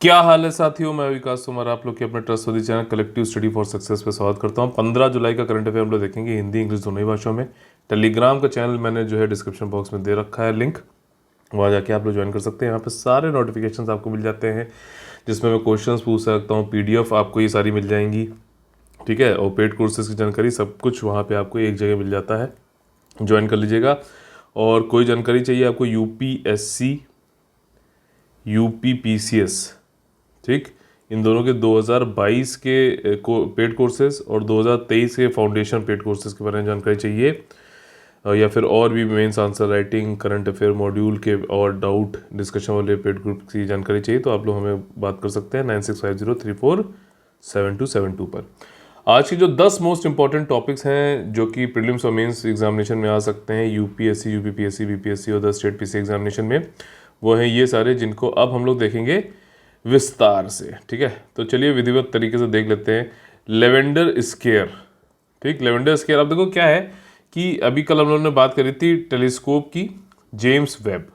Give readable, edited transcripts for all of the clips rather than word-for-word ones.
क्या हाल है साथियों, मैं विकास कुमार आप लोग के अपने trustworthy channel collective study for success पे स्वागत करता हूं। 15 जुलाई का करंट अफेयर हम लोग देखेंगे हिंदी इंग्लिश दोनों ही भाषाओं में। टेलीग्राम का चैनल मैंने जो है डिस्क्रिप्शन बॉक्स में दे रखा है लिंक, वहाँ जाके आप लोग ज्वाइन कर सकते हैं। यहाँ पे सारे नोटिफिकेशन आपको मिल जाते हैं जिसमें मैं क्वेश्चन पूछ सकता हूँ। PDF आपको ये सारी मिल जाएंगी, ठीक है। और पेड कोर्सेज की जानकारी सब कुछ वहाँ पर आपको एक जगह मिल जाता है, ज्वाइन कर लीजिएगा। और कोई जानकारी चाहिए आपको UPSC UPPCS, ठीक, इन दोनों के 2022 के पेड कोर्सेज और 2023 के फाउंडेशन पेड कोर्सेज के बारे में जानकारी चाहिए, या फिर और भी mains answer writing current affair module के और डाउट डिस्कशन वाले पेड ग्रुप की जानकारी चाहिए तो आप लोग हमें बात कर सकते हैं 9650347272 पर। आज की जो 10 मोस्ट इंपॉर्टेंट टॉपिक्स हैं जो कि प्रीलिम्स और मेंस एग्जामिनेशन में आ सकते हैं UPSC UPPSC BPSC और 10 स्टेट PC एग्जामिनेशन में, वो हैं ये सारे जिनको अब हम लोग देखेंगे विस्तार से, ठीक है। तो चलिए विधिवत तरीके से देख लेते हैं। लेवेंडर स्केयर, ठीक, लेवेंडर स्केयर। अब देखो क्या है कि अभी कल हम लोगों ने बात करी थी टेलीस्कोप की, जेम्स वेब,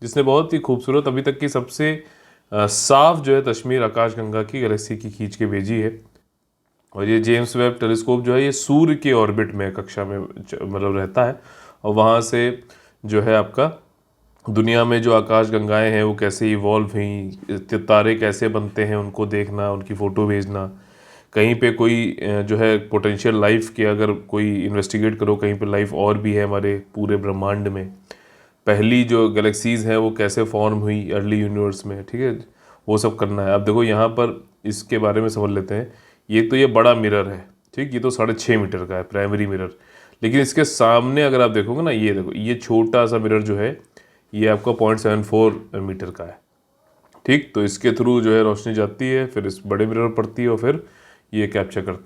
जिसने बहुत ही खूबसूरत अभी तक की सबसे साफ जो है तस्वीर आकाशगंगा की गैलेक्सी की खींच के भेजी है। और ये जेम्स वेब टेलीस्कोप जो है ये सूर्य के ऑर्बिट में कक्षा में मतलब रहता है, और वहाँ से जो है आपका दुनिया में जो आकाश गंगाएं हैं वो कैसे इवॉल्व हुई, तारे कैसे बनते हैं उनको देखना, उनकी फ़ोटो भेजना, कहीं पे कोई जो है पोटेंशियल लाइफ के अगर कोई इन्वेस्टिगेट करो कहीं पे लाइफ और भी है हमारे पूरे ब्रह्मांड में, पहली जो गैलेक्सीज़ हैं वो कैसे फॉर्म हुई अर्ली यूनिवर्स में, ठीक है, वो सब करना है। अब देखो यहाँ पर इसके बारे में समझ लेते हैं। ये बड़ा मिरर है, ठीक, ये तो 6.5 मीटर का है प्राइमरी मिरर, लेकिन इसके सामने अगर आप देखोगे ना, ये देखो ये छोटा सा मिरर जो है ये आपका 0.74 मीटर का है, ठीक। तो इसके थ्रू जो है रोशनी जाती है, फिर इस बड़े मिरर पर पड़ती है और फिर ये कैप्चर करता है,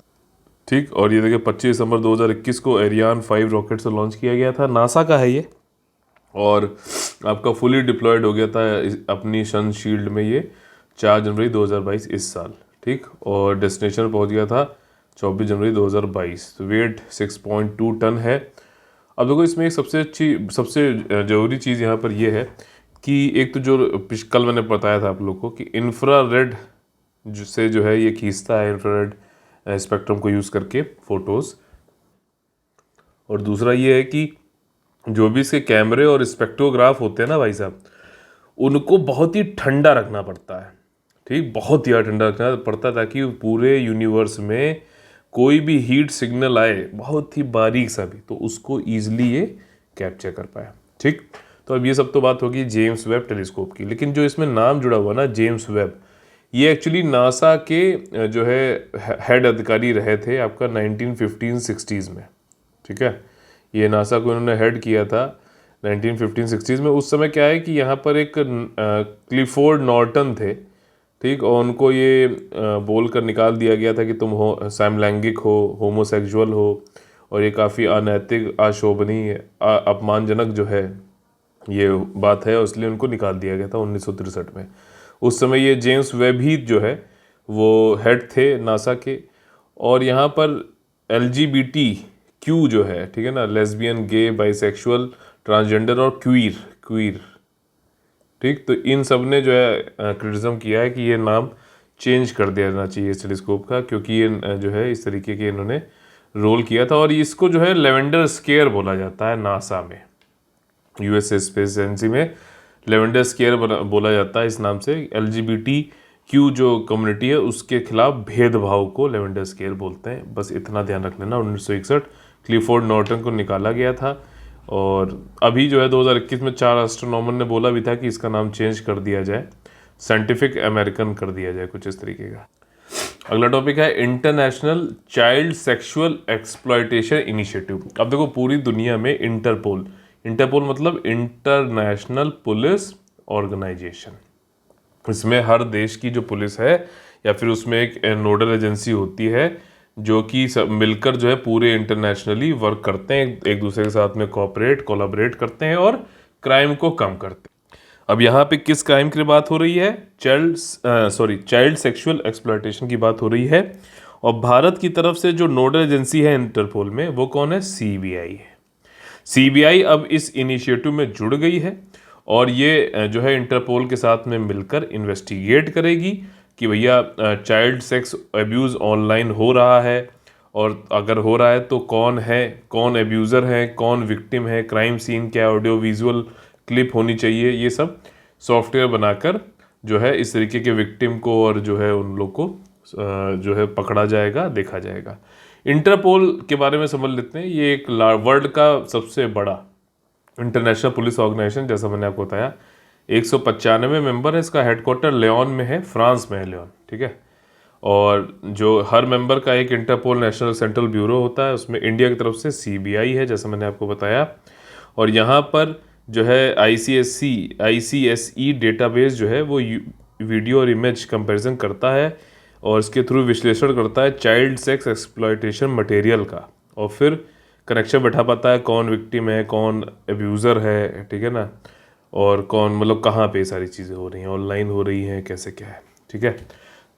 ठीक। और ये देखिए 25 दिसंबर 2021 को एरियान 5 रॉकेट से लॉन्च किया गया था, नासा का है ये, और आपका फुली डिप्लॉयड हो गया था अपनी सन शील्ड में ये 4 जनवरी 2022 इस साल, ठीक। और डेस्टिनेशन पहुंच गया था 24 जनवरी 2022। तो वेट 6.2 टन है। अब देखो इसमें एक सबसे ज़रूरी चीज़ यहाँ पर ये है कि एक तो जो कल मैंने बताया था आप लोग को कि इंफ्रारेड से जो है ये खींचता है, इंफ्रारेड स्पेक्ट्रम को यूज़ करके फ़ोटोज़। और दूसरा ये है कि जो भी इसके कैमरे और स्पेक्ट्रोग्राफ होते हैं ना भाई साहब, उनको बहुत ही ठंडा रखना पड़ता है, ठीक, बहुत ही ठंडा रखना पड़ता है ताकि पूरे यूनिवर्स में कोई भी हीट सिग्नल आए बहुत ही बारीक सा भी तो उसको ईजिली ये कैप्चर कर पाए, ठीक। तो अब ये सब तो बात होगी जेम्स वेब टेलीस्कोप की, लेकिन जो इसमें नाम जुड़ा हुआ ना जेम्स वेब, ये एक्चुअली नासा के जो है हेड अधिकारी रहे थे आपका 1915-60s में, ठीक है। ये नासा को इन्होंने हेड किया था 1915-60s में। उस समय क्या है कि यहाँ पर एक क्लिफोर्ड नॉर्टन थे, ठीक, और उनको ये बोल कर निकाल दिया गया था कि तुम हो समलैंगिक हो, होमोसेक्सुअल हो, और ये काफ़ी अनैतिक, अशोभनीय, अपमानजनक जो है ये बात है, इसलिए उनको निकाल दिया गया था 1963 में। उस समय ये जेम्स वेब ही जो है वो हेड थे नासा के। और यहाँ पर LGBTQ जो है, ठीक है ना, लेस्बियन, गे, बाइसेक्सुअल, ट्रांसजेंडर और क्वीर, ठीक, तो इन सब ने जो है क्रिटिसिज्म किया है कि ये नाम चेंज कर दिया जाना चाहिए इस टेलीस्कोप का, क्योंकि ये जो है इस तरीके के इन्होंने रोल किया था। और इसको जो है लेवेंडर स्केयर बोला जाता है नासा में, US स्पेस एजेंसी में लेवेंडर स्केयर बोला जाता है इस नाम से। LGBTQ जो कम्युनिटी है उसके खिलाफ भेदभाव को लेवेंडर स्केयर बोलते हैं, बस इतना ध्यान रख लेना। 1961 क्लिफोर्ड नॉर्टन को निकाला गया था, और अभी जो है 2021 में 4 एस्ट्रोनॉमर ने बोला भी था कि इसका नाम चेंज कर दिया जाए, साइंटिफिक अमेरिकन कर दिया जाए, कुछ इस तरीके का। अगला टॉपिक है international child sexual exploitation initiative. अब देखो पूरी दुनिया में इंटरपोल मतलब इंटरनेशनल पुलिस ऑर्गेनाइजेशन, इसमें हर देश की जो पुलिस है या फिर उसमें एक नोडल एजेंसी होती है जो कि सब मिलकर जो है पूरे इंटरनेशनली वर्क करते हैं, एक दूसरे के साथ में कोलैबोरेट करते हैं और क्राइम को कम करते हैं। अब यहाँ पे किस क्राइम की बात हो रही है? चाइल्ड सेक्सुअल एक्सप्लॉयटेशन की बात हो रही है। और भारत की तरफ से जो नोडल एजेंसी है इंटरपोल में वो कौन है? CBI है। CBI अब इस इनिशिएटिव में जुड़ गई है और ये जो है इंटरपोल के साथ में मिलकर इन्वेस्टिगेट करेगी कि भैया चाइल्ड सेक्स अब्यूज़ ऑनलाइन हो रहा है, और अगर हो रहा है तो कौन है, कौन एब्यूज़र है, कौन विक्टिम है, क्राइम सीन क्या ऑडियो विजुअल क्लिप होनी चाहिए, ये सब सॉफ्टवेयर बनाकर जो है इस तरीके के विक्टिम को और जो है उन लोग को जो है पकड़ा जाएगा, देखा जाएगा। इंटरपोल के बारे में समझ लेते हैं। ये एक वर्ल्ड का सबसे बड़ा इंटरनेशनल पुलिस ऑर्गेनाइजेशन, जैसा मैंने आपको बताया। 195 मेंबर है। इसका हेडक्वार्टर लियोन में है, फ्रांस में है लियोन, ठीक है। और जो हर मेंबर का एक इंटरपोल नेशनल सेंट्रल ब्यूरो होता है, उसमें इंडिया की तरफ से सीबीआई है, जैसा मैंने आपको बताया। और यहाँ पर जो है आईसीएसई डेटाबेस जो है वो वीडियो और इमेज कंपैरिजन करता है और इसके थ्रू विश्लेषण करता है चाइल्ड सेक्स एक्सप्लॉयटेशन मटेरियल का, और फिर कनेक्शन बैठा पाता है कौन विक्टिम है, कौन अब्यूज़र है, ठीक है ना, और कौन मतलब कहाँ पे सारी चीज़ें हो रही हैं, ऑनलाइन हो रही हैं, कैसे क्या है, ठीक है।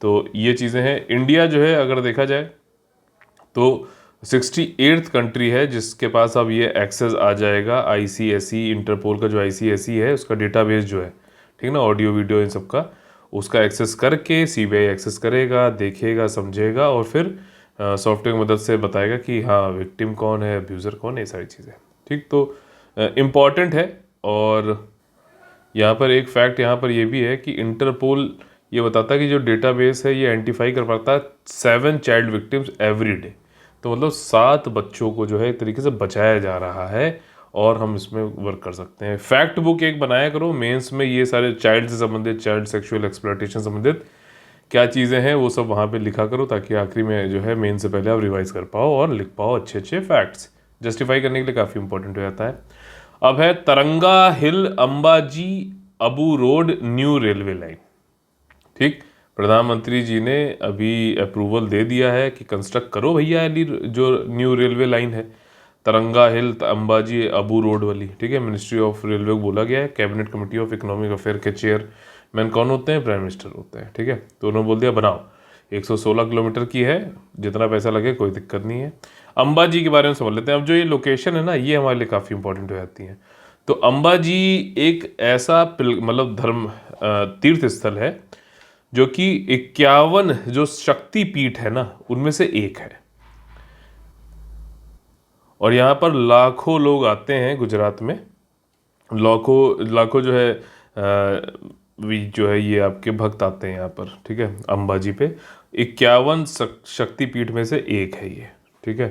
तो ये चीज़ें हैं। इंडिया जो है अगर देखा जाए तो 68th कंट्री है जिसके पास अब ये एक्सेस आ जाएगा। आईसीएसई इंटरपोल का जो आईसीएसई है उसका डेटाबेस जो है, ठीक ना, ऑडियो वीडियो इन सब का, उसका एक्सेस करके सीबीआई एक्सेस करेगा, देखेगा, समझेगा और फिर सॉफ्टवेयर की मदद से बताएगा कि हाँ विक्टिम कौन है, अब्यूज़र कौन है, ये सारी चीज़ें, ठीक। तो इम्पॉर्टेंट है। और यहाँ पर एक फैक्ट यहाँ पर ये भी है कि इंटरपोल ये बताता है कि जो डेटाबेस है ये आइडेंटिफाई कर पाता है 7 चाइल्ड विक्टिम्स एवरी डे। तो मतलब 7 बच्चों को जो है एक तरीके से बचाया जा रहा है और हम इसमें वर्क कर सकते हैं। फैक्ट बुक एक बनाया करो, मेंस में ये सारे चाइल्ड से संबंधित, चाइल्ड सेक्सुअल एक्सप्लॉयटेशन संबंधित क्या चीज़ें हैं वो सब वहाँ पे लिखा करो, ताकि आखिरी में जो है मेन से पहले आप रिवाइज कर पाओ और लिख पाओ अच्छे अच्छे फैक्ट्स। जस्टिफाई करने के लिए काफ़ी इंपॉर्टेंट हो जाता है। अब है Taranga hill Ambaji Abu road new railway line, ठीक। प्रधानमंत्री जी ने अभी अप्रूवल दे दिया है कि कंस्ट्रक्ट करो भैया जो न्यू रेलवे लाइन है तरंगा हिल अंबाजी अबू रोड वाली, ठीक है। मिनिस्ट्री ऑफ रेलवे को बोला गया है। Cabinet committee of economic affair के चेयरमैन कौन होते हैं? प्राइम मिनिस्टर होते हैं, ठीक है। तो उन्होंने बोल दिया बनाओ। 116 किलोमीटर की है, जितना पैसा लगे कोई दिक्कत नहीं है। अंबाजी के बारे में समझ लेते हैं। अब जो ये लोकेशन है ना, ये हमारे लिए काफ़ी इंपॉर्टेंट हो जाती है। तो अंबाजी एक ऐसा मतलब धर्म तीर्थ स्थल है जो कि 51 जो शक्ति पीठ है ना उनमें से एक है, और यहाँ पर लाखों लोग आते हैं। गुजरात में लाखों जो है जो है ये आपके भक्त आते हैं यहाँ पर, ठीक है, अंबाजी पे। 51 शक्तिपीठ में से एक है ये, ठीक है।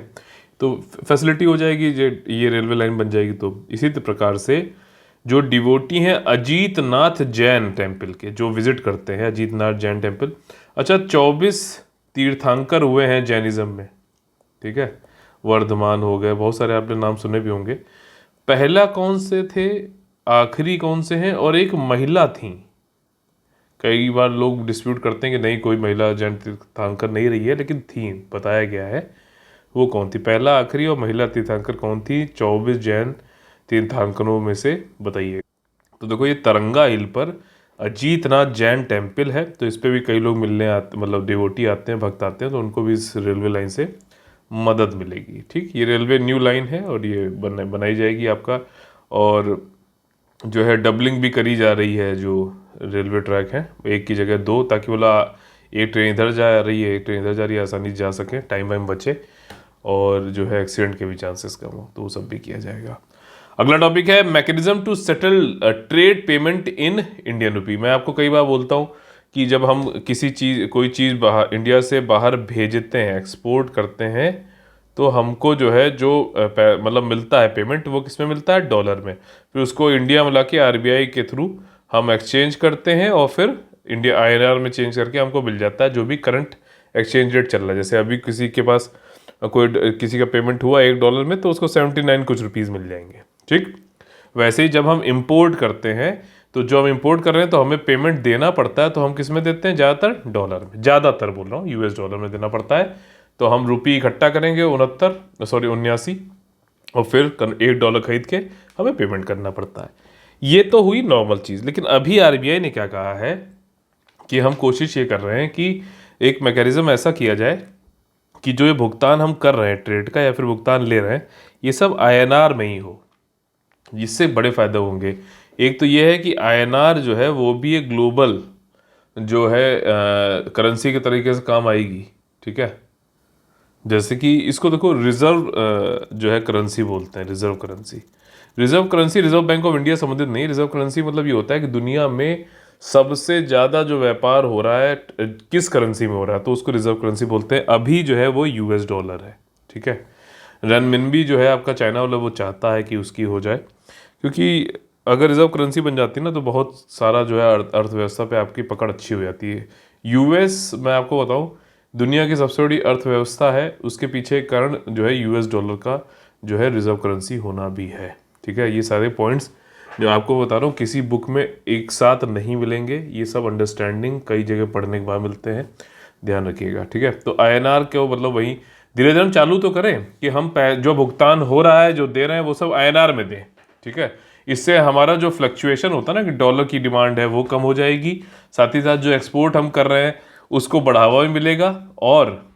तो फैसिलिटी हो जाएगी, ये रेलवे लाइन बन जाएगी। तो इसी प्रकार से जो डिवोटी हैं अजीतनाथ जैन टेम्पल के, जो विजिट करते हैं अजीतनाथ जैन टेम्पल, अच्छा 24 तीर्थंकर हुए हैं जैनिज्म में, ठीक है। वर्धमान हो गए, बहुत सारे आपने नाम सुने भी होंगे। पहला कौन से थे, आखिरी कौन से हैं, और एक महिला थी। कई बार लोग डिस्प्यूट करते हैं कि नहीं कोई महिला जैन तीर्थंकर नहीं रही है, लेकिन थी, बताया गया है। वो कौन थी, पहला आखिरी और महिला तीर्थंकर कौन थी 24 जैन तीर्थंकरों में से, बताइए। तो देखो ये तरंगा हिल पर अजीतनाथ जैन टेम्पल है, तो इस पर भी कई लोग मिलने आते, मतलब डिवोटी आते हैं, भक्त आते हैं, तो उनको भी इस रेलवे लाइन से मदद मिलेगी, ठीक। ये रेलवे न्यू लाइन है और ये बनाई जाएगी आपका, और जो है डबलिंग भी करी जा रही है। जो रेलवे ट्रैक है एक की जगह 2, ताकि बोला एक ट्रेन इधर जा रही है, एक ट्रेन इधर जा रही है, आसानी से जा सके, टाइम वाइम बचे, और जो है एक्सीडेंट के भी चांसेस कम हो, तो वो सब भी किया जाएगा। अगला टॉपिक है mechanism to settle trade payment in Indian rupee. मैं आपको कई बार बोलता हूँ कि जब हम कोई चीज़ बाहर इंडिया से बाहर भेजते हैं, एक्सपोर्ट करते हैं, तो हमको जो है जो मतलब मिलता है पेमेंट, वो किस में मिलता है? डॉलर में। फिर उसको इंडिया में ला के आरबीआई के थ्रू हम एक्सचेंज करते हैं, और फिर इंडिया आईएनआर में चेंज करके हमको मिल जाता है जो भी करंट एक्सचेंज रेट चल रहा है। जैसे अभी किसी के पास किसी का पेमेंट हुआ $1 में, तो उसको 79 कुछ रुपीज़ मिल जाएंगे, ठीक। वैसे ही जब हम इंपोर्ट करते हैं, तो जो हम इंपोर्ट कर रहे हैं तो हमें पेमेंट देना पड़ता है, तो हम किस में देते हैं? ज़्यादातर डॉलर में, ज़्यादातर बोल रहा हूँ, US डॉलर में देना पड़ता है। तो हम रुपये इकट्ठा करेंगे 79, और फिर $1 खरीद के हमें पेमेंट करना पड़ता है। ये तो हुई नॉर्मल चीज़। लेकिन अभी आरबीआई ने क्या कहा है कि हम कोशिश ये कर रहे हैं कि एक मैकेनिज्म ऐसा किया जाए कि जो ये भुगतान हम कर रहे हैं ट्रेड का, या फिर भुगतान ले रहे हैं, ये सब आईएनआर में ही हो, जिससे बड़े फ़ायदे होंगे। एक तो ये है कि आईएनआर जो है वो भी एक ग्लोबल जो है करेंसी के तरीके से काम आएगी, ठीक है। जैसे कि इसको देखो, रिजर्व जो है करेंसी बोलते हैं, reserve currency. Reserve currency reserve bank of India संबंधित नहीं। रिजर्व करेंसी मतलब ये होता है कि दुनिया में सबसे ज़्यादा जो व्यापार हो रहा है किस करेंसी में हो रहा है, तो उसको रिजर्व करेंसी बोलते हैं। अभी जो है वो यूएस डॉलर है, ठीक है। रनमिनबी जो है आपका चाइना वाला, वो चाहता है कि उसकी हो जाए, क्योंकि अगर रिजर्व करेंसी बन जाती है ना तो बहुत सारा जो है अर्थव्यवस्था पे आपकी पकड़ अच्छी हो जाती है। यूएस, मैं आपको बताऊं, दुनिया की सबसे बड़ी अर्थव्यवस्था है, उसके पीछे एक कारण जो है यूएस डॉलर का जो है रिजर्व करेंसी होना भी है, ठीक है। ये सारे पॉइंट्स जो आपको बता रहा हूँ किसी बुक में एक साथ नहीं मिलेंगे, ये सब अंडरस्टैंडिंग कई जगह पढ़ने के बाद मिलते हैं, ध्यान रखिएगा, ठीक है। तो आईएनआर के मतलब वही धीरे धीरे हम चालू तो करें कि हम जो भुगतान हो रहा है, जो दे रहे हैं, वो सब आईएनआर में दें, ठीक है। इससे हमारा जो फ्लक्चुएशन होता है ना कि डॉलर की डिमांड है वो कम हो जाएगी, साथ ही साथ जो एक्सपोर्ट हम कर रहे हैं उसको बढ़ावा भी मिलेगा, और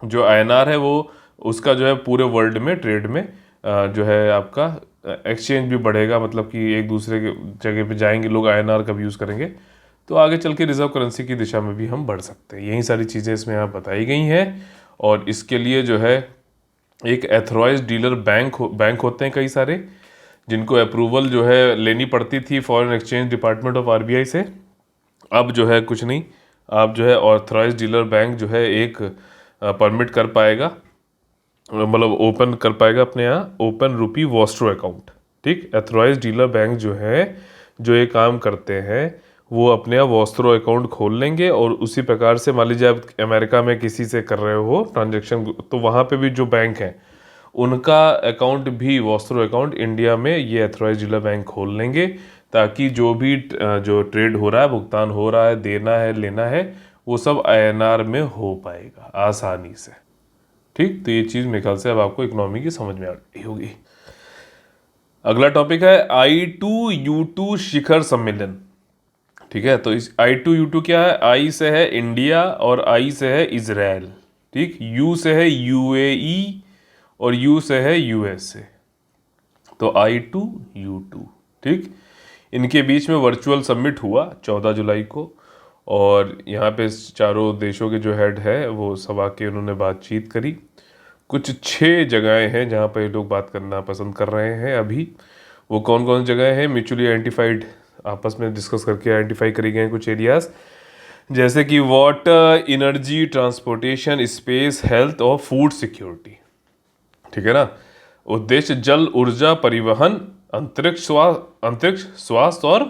जो आईएनआर है वो उसका जो है पूरे वर्ल्ड में ट्रेड में जो है आपका एक्सचेंज भी बढ़ेगा, मतलब कि एक दूसरे के जगह पे जाएंगे लोग, आईएनआर का भी यूज़ करेंगे, तो आगे चल के रिजर्व करेंसी की दिशा में भी हम बढ़ सकते हैं। यही सारी चीज़ें इसमें यहाँ बताई गई हैं। और इसके लिए जो है एक एथोराइज्ड डीलर बैंक होते हैं कई सारे, जिनको अप्रूवल जो है लेनी पड़ती थी foreign exchange department of RBI से। अब जो है कुछ नहीं, आप जो है ऑथराइज डीलर बैंक जो है एक परमिट कर पाएगा, मतलब ओपन कर पाएगा अपने यहाँ ओपन रुपी वॉस्ट्रो अकाउंट, ठीक। एथोराइज डीलर बैंक जो है, जो ये काम करते हैं, वो अपने यहाँ वॉस्ट्रो अकाउंट खोल लेंगे, और उसी प्रकार से मान लीजिए आप अमेरिका में किसी से कर रहे हो ट्रांजेक्शन, तो वहाँ पे भी जो बैंक हैं उनका अकाउंट भी, वॉस्ट्रो अकाउंट, इंडिया में ये एथोराइज डीलर बैंक खोल लेंगे, ताकि जो भी जो ट्रेड हो रहा है, भुगतान हो रहा है, देना है, लेना है, वो सब आईएनआर में हो पाएगा आसानी से, ठीक। तो ये चीज़ मेरे ख्याल से अब आपको इकोनॉमी की समझ में आ गई होगी। अगला टॉपिक है I2U2 शिखर सम्मेलन, ठीक है। तो इस I2U2 क्या है? आई से है इंडिया और आई से है इजराइल, ठीक। यू से है यूएई और यू से है यूएसए। तो I2U2, ठीक। इनके बीच में वर्चुअल समिट हुआ 14 जुलाई को, और यहाँ पे चारों देशों के जो हेड है वो सभा के उन्होंने बातचीत करी। कुछ 6 जगहें हैं जहाँ पे लोग बात करना पसंद कर रहे हैं अभी। वो कौन कौन जगह हैं? म्यूचुअली आइडेंटिफाइड, आपस में डिस्कस करके आइडेंटिफाई करी गए कुछ एरियाज, जैसे कि water, energy, transportation, space, health और फूड सिक्योरिटी, ठीक है ना। उद्देश्य जल, ऊर्जा, परिवहन, अंतरिक्ष स्वास्थ्य और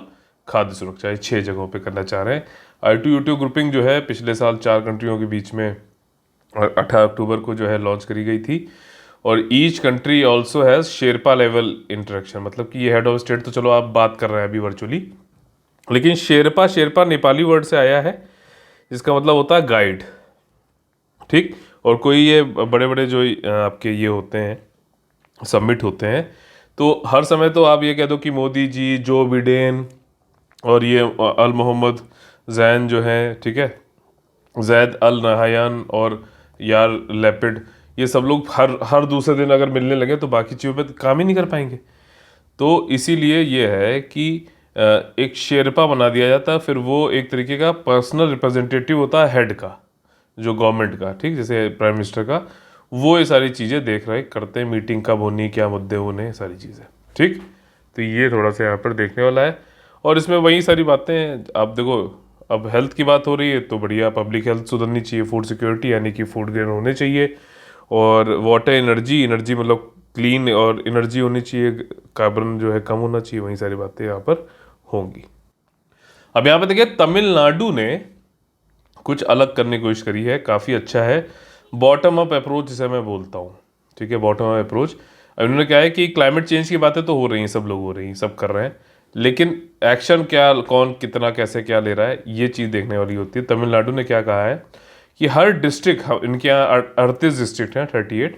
खाद्य सुरक्षा, ये 6 जगहों पे करना चाह रहे हैं। I2U2 ग्रुपिंग जो है पिछले साल 4 कंट्रियों के बीच में 18 अक्टूबर को जो है लॉन्च करी गई थी। और each country also has Sherpa level interaction, मतलब कि ये हेड ऑफ स्टेट तो चलो आप बात कर रहे हैं अभी वर्चुअली, लेकिन शेरपा नेपाली वर्ड से आया है, जिसका मतलब होता है गाइड, ठीक। और कोई ये बड़े बड़े जो आपके ये होते हैं सबमिट होते हैं, तो हर समय तो आप ये कह दो कि मोदी जी, जो बिडेन और ये अल मोहम्मद जैन जो है, ठीक है, जैद अल नहायान और यार लेपिड, ये सब लोग हर दूसरे दिन अगर मिलने लगे तो बाकी चीज़ों पे काम ही नहीं कर पाएंगे। तो इसीलिए ये है कि एक शेरपा बना दिया जाता है, फिर वो एक तरीके का पर्सनल रिप्रेजेंटेटिव होता है हेड का, जो गवर्नमेंट का, ठीक, जैसे प्राइम मिनिस्टर का, वो ये सारी चीज़ें देख रहे करते हैं, मीटिंग कब होनी, क्या मुद्दे होने, सारी चीज़ें, ठीक। तो ये थोड़ा सा यहाँ पर देखने वाला है। और इसमें वही सारी बातें, आप देखो, अब हेल्थ की बात हो रही है तो बढ़िया, पब्लिक हेल्थ सुधरनी चाहिए, फूड सिक्योरिटी यानी कि फूड ग्रेन होने चाहिए, और वाटर, एनर्जी मतलब क्लीन और एनर्जी होनी चाहिए, कार्बन जो है कम होना चाहिए, वही सारी बातें यहाँ पर होंगी। अब यहाँ पे देखिए, तमिलनाडु ने कुछ अलग करने की कोशिश करी है, काफ़ी अच्छा है, बॉटम अप अप्रोच जिसे मैं बोलता हूँ, ठीक है, बॉटम अप अप्रोच। अब इन्होंने क्या है कि क्लाइमेट चेंज की बातें तो हो रही हैं, सब लोग हो रही हैं, सब कर रहे हैं, लेकिन एक्शन क्या, कौन कितना कैसे क्या ले रहा है, ये चीज़ देखने वाली होती है। तमिलनाडु ने क्या कहा है कि हर डिस्ट्रिक्ट, इनके यहाँ 38 डिस्ट्रिक्ट हैं, 38,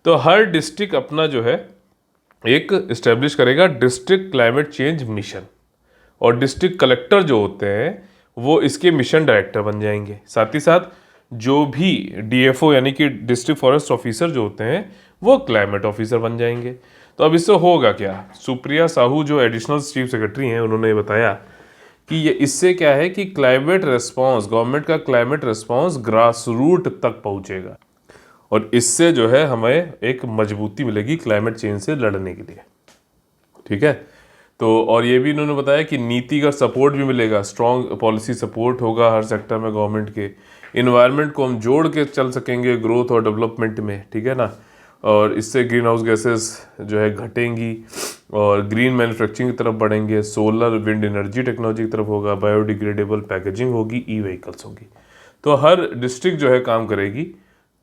तो हर डिस्ट्रिक्ट अपना जो है एक इस्टेब्लिश करेगा डिस्ट्रिक्ट क्लाइमेट चेंज मिशन, और डिस्ट्रिक्ट कलेक्टर जो होते हैं वो इसके मिशन डायरेक्टर बन जाएंगे। साथ ही साथ जो भी डीएफओ यानी कि डिस्ट्रिक्ट फॉरेस्ट ऑफिसर जो होते हैं वो क्लाइमेट ऑफिसर बन जाएंगे। तो अब इससे होगा क्या? सुप्रिया साहू जो एडिशनल चीफ सेक्रेटरी हैं, उन्होंने ये बताया कि ये इससे क्या है कि क्लाइमेट रिस्पॉन्स, गवर्नमेंट का क्लाइमेट रिस्पॉन्स ग्रास रूट तक पहुंचेगा और इससे जो है हमें एक मजबूती मिलेगी क्लाइमेट चेंज से लड़ने के लिए। ठीक है, तो और ये भी इन्होंने बताया कि नीतिगत सपोर्ट भी मिलेगा, स्ट्रॉन्ग पॉलिसी सपोर्ट होगा हर सेक्टर में गवर्नमेंट के। इन्वायरमेंट को हम जोड़ के चल सकेंगे ग्रोथ और डेवलपमेंट में, ठीक है ना। और इससे ग्रीन हाउस गैसेस जो है घटेंगी और ग्रीन मैन्युफैक्चरिंग की तरफ बढ़ेंगे, सोलर विंड एनर्जी टेक्नोलॉजी की तरफ होगा, बायोडिग्रेडेबल पैकेजिंग होगी, ई व्हीकल्स होगी। तो हर डिस्ट्रिक्ट जो है काम करेगी,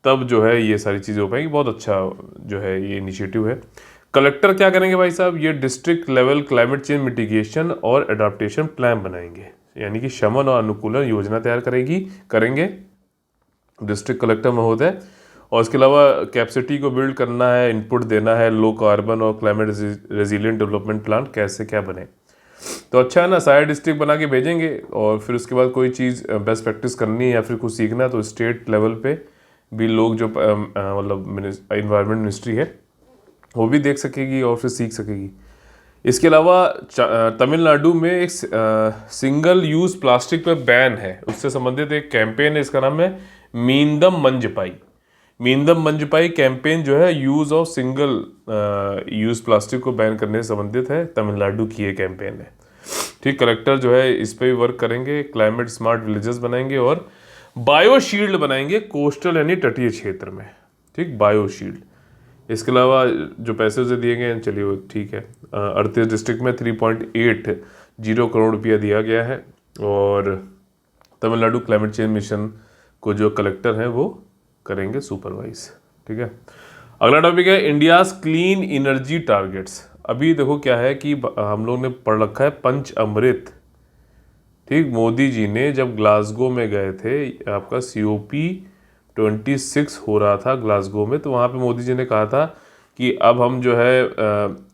तब जो है ये सारी चीज़ें हो पाएंगी। बहुत अच्छा जो है ये इनिशिएटिव है। कलेक्टर क्या करेंगे भाई साहब? ये district level climate change mitigation और अडाप्टेशन प्लान बनाएंगे, यानी कि शमन और अनुकूलन योजना तैयार करेंगे डिस्ट्रिक्ट कलेक्टर महोदय। और इसके अलावा कैपेसिटी को बिल्ड करना है, इनपुट देना है, लो कार्बन और क्लाइमेट रेजिलिएंट डेवलपमेंट प्लान कैसे क्या बने। तो अच्छा है ना, सारे डिस्ट्रिक्ट बना के भेजेंगे और फिर उसके बाद कोई चीज़ बेस्ट प्रैक्टिस करनी है या फिर कुछ सीखना है तो स्टेट लेवल पे भी लोग जो मतलब इन्वायरमेंट मिनिस्ट्री है वो भी देख सकेगी और फिर सीख सकेगी। इसके अलावा तमिलनाडु में एक सिंगल यूज़ प्लास्टिक पर बैन है, उससे संबंधित एक कैंपेन है, इसका नाम है मींदम मंजपाई। मींदम मंजपाई कैंपेन जो है use of single use plastic को बैन करने से संबंधित है, तमिलनाडु की ये कैंपेन है। ठीक, कलेक्टर जो है इस पर भी वर्क करेंगे, क्लाइमेट स्मार्ट विलेजेस बनाएंगे और बायोशील्ड बनाएंगे कोस्टल यानी तटीय क्षेत्र में। ठीक, बायोशील्ड। इसके अलावा जो पैसे उसे दिए गए हैं, चलिए वो ठीक है। 38 डिस्ट्रिक्ट में 3.80 करोड़ रुपया दिया गया है और तमिलनाडु क्लाइमेट चेंज मिशन को जो कलेक्टर हैं वो करेंगे सुपरवाइज। ठीक है, अगला टॉपिक है इंडियाज क्लीन एनर्जी टारगेट्स। अभी देखो क्या है कि हम लोग ने पढ़ रखा है पंच अमृत। ठीक, मोदी जी ने जब ग्लासगो में गए थे, आपका COP26 हो रहा था ग्लासगो में, तो वहाँ पे मोदी जी ने कहा था कि अब हम जो है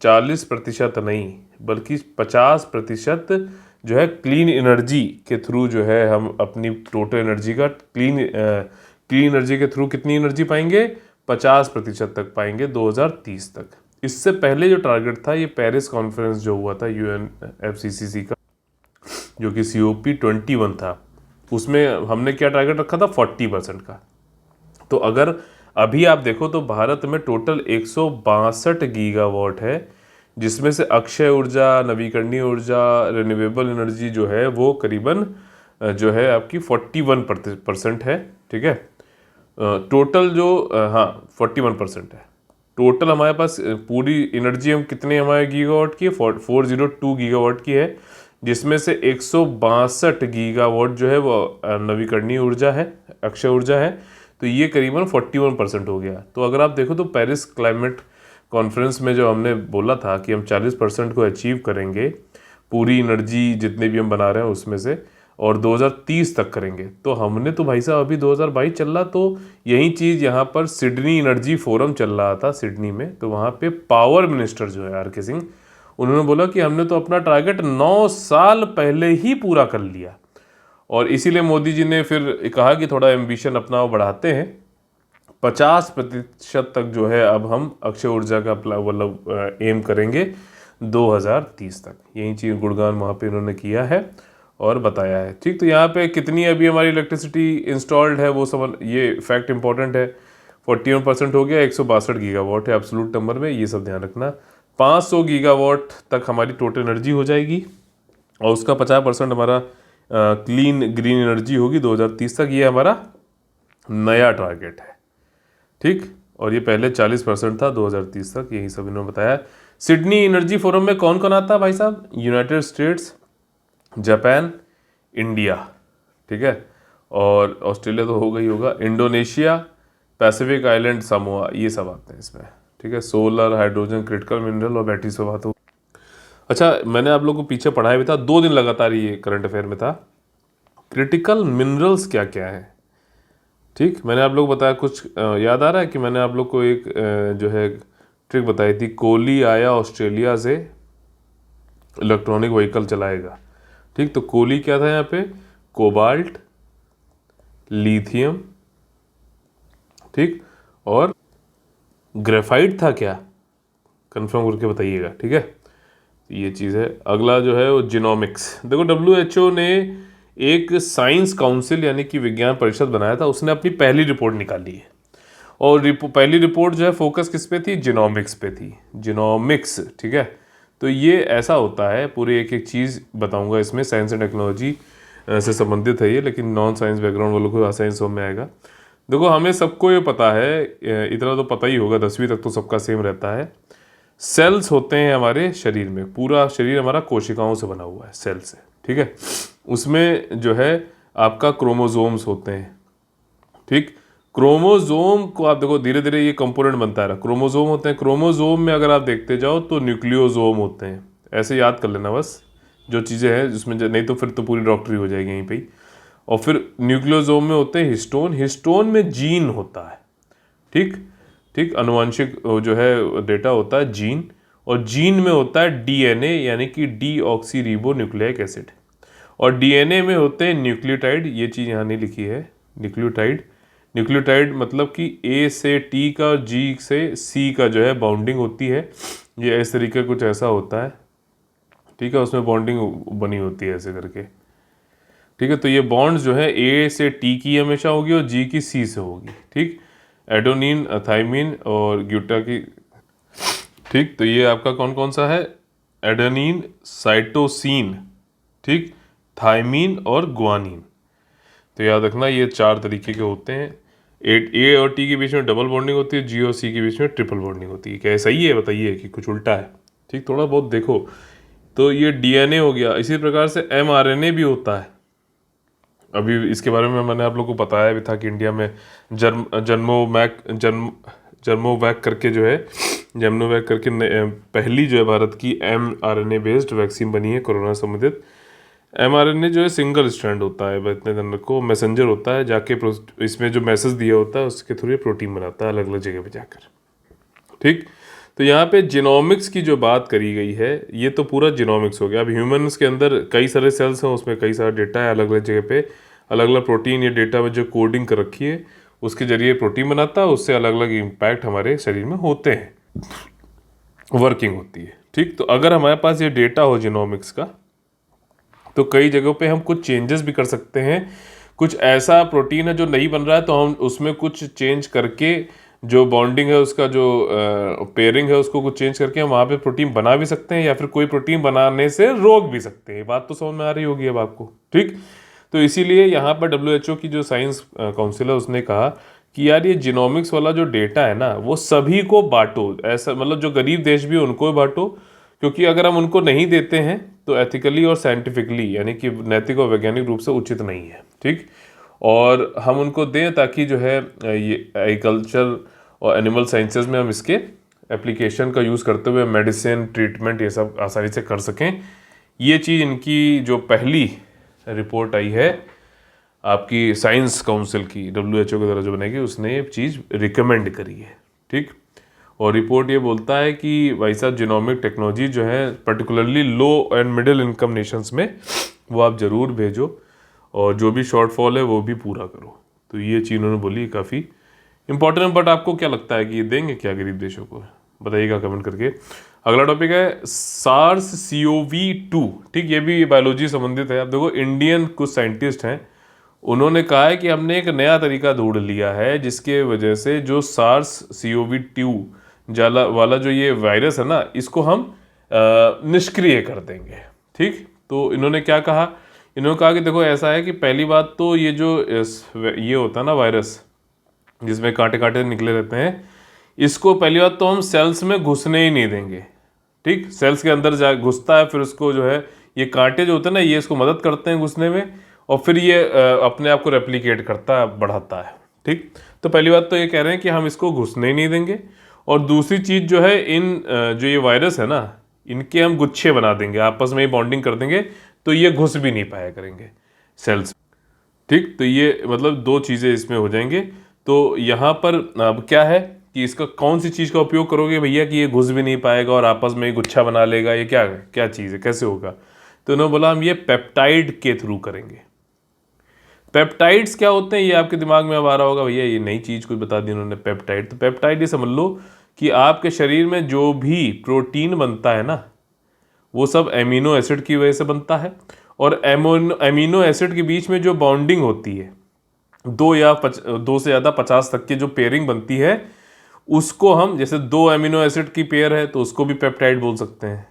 40% नहीं बल्कि 50% जो है क्लीन एनर्जी के थ्रू जो है हम अपनी टोटल एनर्जी का क्लीन एनर्जी के थ्रू कितनी एनर्जी पाएंगे? 50% तक पाएंगे 2030 तक। इससे पहले जो टारगेट था ये पेरिस कॉन्फ्रेंस जो हुआ था UNFCCC का, जो कि COP21 था, उसमें हमने क्या टारगेट रखा था? 40% का। तो अगर अभी आप देखो तो भारत में टोटल 162 गीगावाट है, जिसमें से अक्षय ऊर्जा, नवीकरणीय ऊर्जा, रिन्यूएबल एनर्जी जो है वो करीबन जो है आपकी 41% है। ठीक है, टोटल जो हाँ 41% है टोटल हमारे पास। पूरी एनर्जी हम कितने हमारे गीगावाट की है? 402 गीगावाट की है, जिसमें से 162 गीगावाट जो है वो नवीकरणीय ऊर्जा है, अक्षय ऊर्जा है। तो ये करीबन 41% हो गया। तो अगर आप देखो तो पेरिस क्लाइमेट कॉन्फ्रेंस में जो हमने बोला था कि हम 40% को अचीव करेंगे पूरी एनर्जी जितने भी हम बना रहे हैं उसमें से, और 2030 तक करेंगे, तो हमने तो भाई साहब अभी 2022 चल रहा, तो यही चीज़ यहाँ पर सिडनी एनर्जी फोरम चल रहा था सिडनी में। तो वहाँ पे पावर मिनिस्टर जो है RK सिंह, उन्होंने बोला कि हमने तो अपना टारगेट 9 साल पहले ही पूरा कर लिया। और इसीलिए मोदी जी ने फिर कहा कि थोड़ा एम्बिशन अपना बढ़ाते हैं, 50% तक जो है अब हम अक्षय ऊर्जा का मतलब एम करेंगे 2030 तक। यही चीज़ गुणगान वहाँ पे इन्होंने किया है और बताया है। ठीक, तो यहाँ पे कितनी अभी हमारी इलेक्ट्रिसिटी इंस्टॉल्ड है वो सब, ये फैक्ट इंपॉर्टेंट है। 41% हो गया, 162 गीगावाट है एब्सोल्यूट नंबर में, ये सब ध्यान रखना। 500 गीगावाट तक हमारी टोटल एनर्जी हो जाएगी और उसका 50% हमारा क्लीन ग्रीन एनर्जी होगी 2030 तक। ये हमारा नया टारगेट है। ठीक, और ये पहले 40% था 2030 तक, यही सब इन्होंने बताया। सिडनी एनर्जी फोरम में कौन कौन आता है भाई साहब? यूनाइटेड स्टेट्स, जापान, इंडिया, ठीक है, और ऑस्ट्रेलिया तो होगा ही होगा, इंडोनेशिया, पैसिफिक आइलैंड, समोआ, ये सब आते हैं इसमें। ठीक है, सोलर, हाइड्रोजन, क्रिटिकल मिनरल और बैटरीज पर बात हो। अच्छा, मैंने आप लोगों को पीछे पढ़ाया भी था, 2 दिन लगातार ये करंट अफेयर में था। क्रिटिकल मिनरल्स क्या क्या है? ठीक, मैंने आप लोग बताया कुछ याद आ रहा है कि मैंने आप लोग को एक जो है ट्रिक बताई थी। कोहली आया ऑस्ट्रेलिया से, इलेक्ट्रॉनिक व्हीकल चलाएगा। ठीक, तो कोहली क्या था यहाँ पे? कोबाल्ट, लिथियम, ठीक, और ग्रेफाइट था क्या? कंफर्म करके बताइएगा, ठीक है। ये चीज़ है। अगला जो है वो जीनोमिक्स। देखो WHO ने एक साइंस काउंसिल यानी कि विज्ञान परिषद बनाया था, उसने अपनी पहली रिपोर्ट निकाली है और पहली रिपोर्ट जो है फोकस किस पे थी, जीनोमिक्स पे थी, जीनोमिक्स, ठीक है। तो ये ऐसा होता है, पूरी एक एक चीज़ बताऊंगा इसमें, साइंस एंड टेक्नोलॉजी से संबंधित है ये, लेकिन नॉन साइंस बैकग्राउंड वालों को आसानी समझ में आएगा। देखो हमें सबको ये पता है, इतना तो पता ही होगा, 10वीं तक तो सबका सेम रहता है। सेल्स होते हैं हमारे शरीर में, पूरा शरीर हमारा कोशिकाओं से बना हुआ है, सेल से, ठीक है। उसमें जो है आपका क्रोमोजोम्स होते हैं, ठीक। क्रोमोजोम को आप देखो धीरे धीरे ये कंपोनेंट बनता है, क्रोमोजोम होते हैं। क्रोमोजोम में अगर आप देखते जाओ तो न्यूक्लियोजोम होते हैं, ऐसे याद कर लेना बस जो चीज़ें हैं जिसमें, नहीं तो फिर तो पूरी डॉक्टरी हो जाएगी यहीं पे ही। और फिर न्यूक्लियोजोम में होते हैं हिस्टोन, हिस्टोन में जीन होता है, ठीक ठीक, अनुवांशिक जो है डेटा होता है जीन, और जीन में होता है डीएनए यानी कि डीऑक्सी रिबो न्यूक्लिक एसिड, और डीएनए में होते हैं न्यूक्लियोटाइड। ये चीज़ यहाँ नहीं लिखी है, न्यूक्लियोटाइड। न्यूक्लियोटाइड मतलब कि ए से टी का, जी से सी का जो है बॉन्डिंग होती है, ये इस तरीके कुछ ऐसा होता है, ठीक है। उसमें बॉन्डिंग बनी होती है ऐसे करके, ठीक है। तो ये बॉन्ड्स जो है ए से टी की हमेशा होगी और जी की सी से होगी, ठीक। एडोनिन, थाइमिन और ग्यूटा की, ठीक। तो ये आपका कौन कौन सा है, एडेनिन, साइटोसिन, ठीक, थाइमिन और ग्वानिन। तो याद रखना ये 4 तरीके के होते हैं। ए और टी के बीच में डबल बॉन्डिंग होती है, जी और सी के बीच में ट्रिपल बॉन्डिंग होती है। क्या सही है, बताइए कि कुछ उल्टा है, ठीक। थोड़ा बहुत देखो। तो ये डीएनए हो गया। इसी प्रकार से एमआरएनए भी होता है। अभी इसके बारे में मैंने आप लोग को बताया भी था कि इंडिया में जर्मोवैक करके जो है, जर्मोवैक करके पहली जो है भारत की mRNA बेस्ड वैक्सीन बनी है कोरोना संबंधित। mRNA जो है सिंगल स्ट्रैंड होता है, इतने दिन को मैसेंजर होता है, जाके इसमें जो मैसेज दिया होता है उसके थ्रू प्रोटीन बनाता है अलग अलग जगह पे जाकर, ठीक। तो यहाँ पे जीनोमिक्स की जो बात करी गई है, ये तो पूरा जीनोमिक्स हो गया। अब ह्यूमन्स के अंदर कई सारे सेल्स हैं, उसमें कई सारा डेटा है, अलग अलग जगह पे अलग अलग प्रोटीन या डेटा में जो कोडिंग कर रखी है उसके जरिए प्रोटीन बनाता है, उससे अलग अलग इम्पैक्ट हमारे शरीर में होते हैं, वर्किंग होती है, ठीक। तो अगर हमारे पास ये डेटा हो जीनोमिक्स का, तो कई जगहों पे हम कुछ चेंजेस भी कर सकते हैं। कुछ ऐसा प्रोटीन है जो नहीं बन रहा है, तो हम उसमें कुछ चेंज करके, जो बॉन्डिंग है उसका, जो पेयरिंग है उसको कुछ चेंज करके हम वहाँ पे प्रोटीन बना भी सकते हैं, या फिर कोई प्रोटीन बनाने से रोक भी सकते हैं। बात तो समझ में आ रही होगी अब आपको, ठीक। तो इसीलिए यहाँ पर WHO की जो साइंस काउंसिल है उसने कहा कि यार ये जीनोमिक्स वाला जो डेटा है ना, वो सभी को बांटो, ऐसा मतलब जो गरीब देश भी उनको बांटो, क्योंकि अगर हम उनको नहीं देते हैं तो एथिकली और साइंटिफिकली यानी कि नैतिक और वैज्ञानिक रूप से उचित नहीं है, ठीक। और हम उनको दें ताकि जो है ये एग्रीकल्चर और एनिमल साइंसेज में हम इसके एप्लीकेशन का यूज़ करते हुए मेडिसिन, ट्रीटमेंट, ये सब आसानी से कर सकें। ये चीज़ इनकी जो पहली रिपोर्ट आई है आपकी साइंस काउंसिल की, WHO के द्वारा जो बनाई गई, उसने ये चीज़ रिकमेंड करी है, ठीक। और रिपोर्ट ये बोलता है कि भाई साहब जीनोमिक टेक्नोलॉजी जो है particularly low and middle income Nations में वो आप ज़रूर भेजो, और जो भी शॉर्टफॉल है वो भी पूरा करो। तो ये चीज़ उन्होंने बोली काफ़ी इंपॉर्टेंट। बट आपको क्या लगता है कि ये देंगे क्या गरीब देशों को, बताइएगा कमेंट करके। अगला टॉपिक है SARS-CoV-2, ठीक। ये भी बायोलॉजी संबंधित है। अब देखो इंडियन कुछ साइंटिस्ट हैं, उन्होंने कहा है कि हमने एक नया तरीका ढूंढ लिया है जिसके वजह से जो SARS-CoV-2 वाला जो ये वायरस है ना, इसको हम निष्क्रिय कर देंगे, ठीक। तो इन्होंने क्या कहा, इन्होंने कहा कि देखो ऐसा है कि पहली बात तो ये जो ये होता है ना वायरस जिसमें कांटे कांटे निकले रहते हैं, इसको पहली बात तो हम सेल्स में घुसने ही नहीं देंगे, ठीक। सेल्स के अंदर जा घुसता है, फिर उसको जो है ये कांटे जो होते हैं ना, ये इसको मदद करते हैं घुसने में, और फिर ये अपने आप को रेप्लिकेट करता है, बढ़ाता है, ठीक। तो पहली बात तो ये कह रहे हैं कि हम इसको घुसने ही नहीं देंगे। और दूसरी चीज़ जो है, इन जो ये वायरस है ना, इनके हम गुच्छे बना देंगे, आपस में ही बॉन्डिंग कर देंगे, तो ये घुस भी नहीं पाया करेंगे सेल्स, ठीक। तो ये मतलब 2 चीज़ें इसमें हो जाएंगे। तो यहाँ पर अब क्या है कि इसका कौन सी चीज़ का उपयोग करोगे भैया कि ये घुस भी नहीं पाएगा और आपस में ही गुच्छा बना लेगा, ये क्या क्या चीज़ है, कैसे होगा। तो उन्होंने बोला हम ये पेप्टाइड के थ्रू करेंगे। पेप्टाइड्स क्या होते हैं ये आपके दिमाग में अब आ रहा होगा, भैया ये नई चीज़ कुछ बता दी उन्होंने, पेप्टाइड। तो पेप्टाइड ये समझ लो कि आपके शरीर में जो भी प्रोटीन बनता है ना, वो सब एमिनो एसिड की वजह से बनता है। और एमिनो एसिड के बीच में जो बॉन्डिंग होती है, दो से ज़्यादा 50 तक की जो पेयरिंग बनती है, उसको हम, जैसे 2 एमिनो एसिड की पेयर है तो उसको भी पेप्टाइड बोल सकते हैं,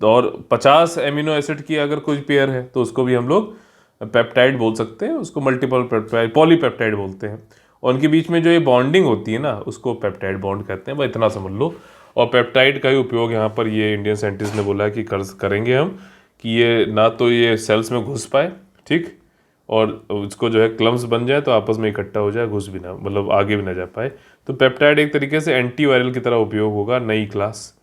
और 50 एमिनो एसिड की अगर कोई पेयर है तो उसको भी हम लोग पेप्टाइड बोल सकते हैं, उसको मल्टीपल पेप्टाइड, पॉलीपेप्टाइड बोलते हैं। और उनके बीच में जो ये बॉन्डिंग होती है ना, उसको पेप्टाइड बॉन्ड कहते हैं, बस इतना समझ लो। और पेप्टाइड का ही उपयोग यहाँ पर ये इंडियन साइंटिस्ट ने बोला है कि करेंगे हम, कि ये ना तो ये सेल्स में घुस पाए, ठीक, और उसको जो है क्लम्स बन जाए तो आपस में इकट्ठा हो जाए, घुस भी ना, मतलब आगे भी ना जा पाए। तो पेप्टाइड एक तरीके से एंटीवायरल की तरह उपयोग होगा, नई क्लास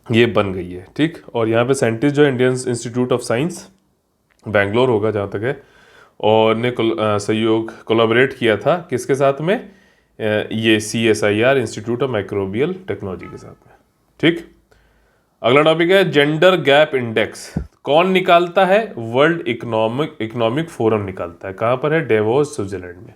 ये बन गई है, ठीक। और यहाँ पे साइंटिस्ट जो है Indian institute of science Bangalore होगा जहाँ तक है, और ने कोलैबोरेट किया था किसके साथ में, ये CSIR institute of microbial technology के साथ में, ठीक। अगला टॉपिक है जेंडर गैप इंडेक्स। कौन निकालता है? वर्ल्ड इकोनॉमिक फोरम निकालता है। कहाँ पर है? डेवोस, स्विट्जरलैंड में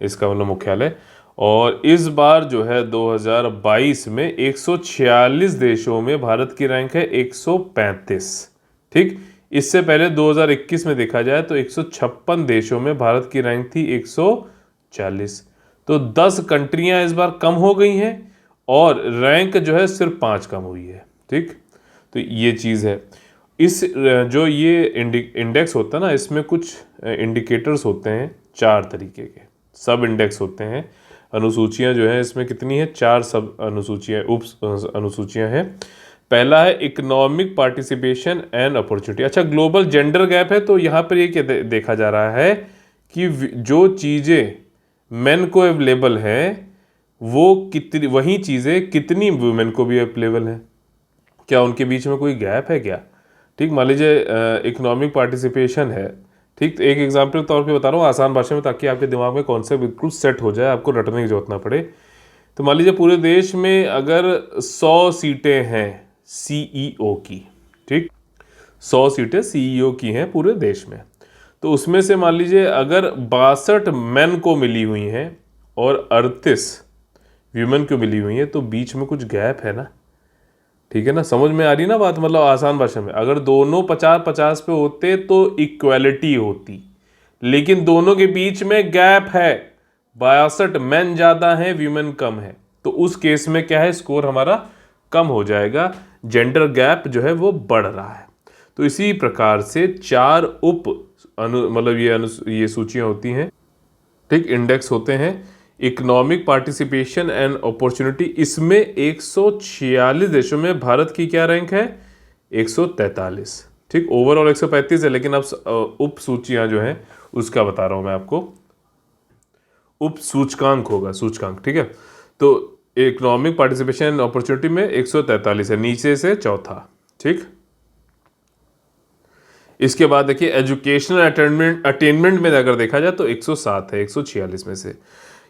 इसका मतलब मुख्यालय। और इस बार जो है 2022 में 146 देशों में भारत की रैंक है 135, ठीक। इससे पहले 2021 में देखा जाए तो 156 देशों में भारत की रैंक थी 140। तो 10 कंट्रियां इस बार कम हो गई हैं और रैंक जो है सिर्फ 5 कम हुई है, ठीक। तो ये चीज़ है। इस जो ये इंडेक्स होता है ना, इसमें कुछ इंडिकेटर्स होते हैं 4 तरीके के, सब इंडेक्स होते हैं। अनुसूचियां जो है इसमें कितनी है? 4 सब अनुसूचियां, उप अनुसूचियां हैं। पहला है इकोनॉमिक पार्टिसिपेशन एंड अपॉर्चुनिटी। अच्छा, ग्लोबल जेंडर गैप है, तो यहाँ पर ये क्या देखा जा रहा है कि जो चीज़ें मेन को अवेलेबल हैं वो कितनी, वही चीज़ें कितनी वुमेन को भी अवेलेबल हैं, क्या उनके बीच में कोई गैप है क्या, ठीक। मान लीजिए इकोनॉमिक पार्टिसिपेशन है, ठीक। तो एक एग्जाम्पल के तौर पे बता रहा हूँ आसान भाषा में, ताकि आपके दिमाग में कॉन्सेप्ट बिल्कुल सेट हो जाए, आपको रटने की जरूरत ना पड़े। तो मान लीजिए पूरे देश में अगर 100 सीटें हैं CEO की, ठीक, 100 सीटें CEO की हैं पूरे देश में, तो उसमें से मान लीजिए अगर 62 मेन को मिली हुई हैं और 38 वीमेन को मिली हुई हैं, तो बीच में कुछ गैप है ना, ठीक है ना। समझ में आ रही ना बात, मतलब आसान भाषा में, अगर दोनों 50-50 पे होते तो इक्वालिटी होती, लेकिन दोनों के बीच में गैप है, 62 मेन ज़्यादा हैं, वीमेन कम है, तो उस केस में क्या है, स्कोर हमारा कम हो जाएगा, जेंडर गैप जो है वो बढ़ रहा है। तो इसी प्रकार से 4 मतलब ये सूचियाँ होती हैं, ठीक, इंडेक्स होते हैं। इकोनॉमिक पार्टिसिपेशन एंड अपॉर्चुनिटी, इसमें 146 देशों में भारत की क्या रैंक है? 143, ठीक। ओवरऑल 135 है, लेकिन अब उप सूचियां जो हैं उसका बता रहा हूं मैं आपको। उप सूचकांक होगा, सूचकांक, ठीक है। तो इकोनॉमिक पार्टिसिपेशन एंड अपॉर्चुनिटी में 143 है, नीचे से चौथा, ठीक। इसके बाद देखिए एजुकेशनल अटेनमेंट में अगर देखा जाए तो 107 है 146 में से।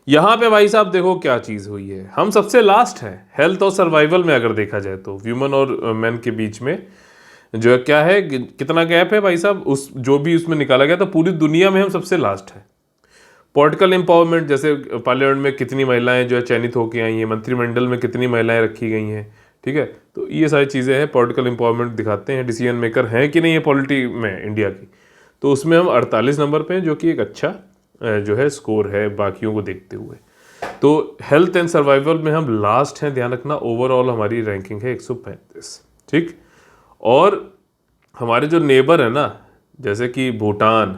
यहाँ पे भाई साहब देखो क्या चीज़ हुई है, हम सबसे लास्ट हैं हेल्थ और सर्वाइवल में अगर देखा जाए तो, व्यूमन और मैन के बीच में जो है क्या है, कितना गैप है भाई साहब, उस जो भी उसमें निकाला गया, तो पूरी दुनिया में हम सबसे लास्ट हैं। पॉलिटिकल एम्पावरमेंट, जैसे पार्लियामेंट में कितनी महिलाएं जो है चयनित होकर आई हैं, मंत्रिमंडल में कितनी महिलाएं रखी गई हैं, ठीक है। तो ये सारी चीज़ें हैं, पॉलिटिकल एम्पावरमेंट दिखाते हैं, डिसीजन मेकर हैं कि नहीं है पॉलिटी में इंडिया की। तो उसमें हम 48 नंबर पे हैं, जो कि एक अच्छा जो है स्कोर है बाकियों को देखते हुए। तो हेल्थ एंड सर्वाइवल में हम लास्ट हैं, ध्यान रखना। ओवरऑल हमारी रैंकिंग है 135, ठीक। और हमारे जो नेबर है ना, जैसे कि भूटान,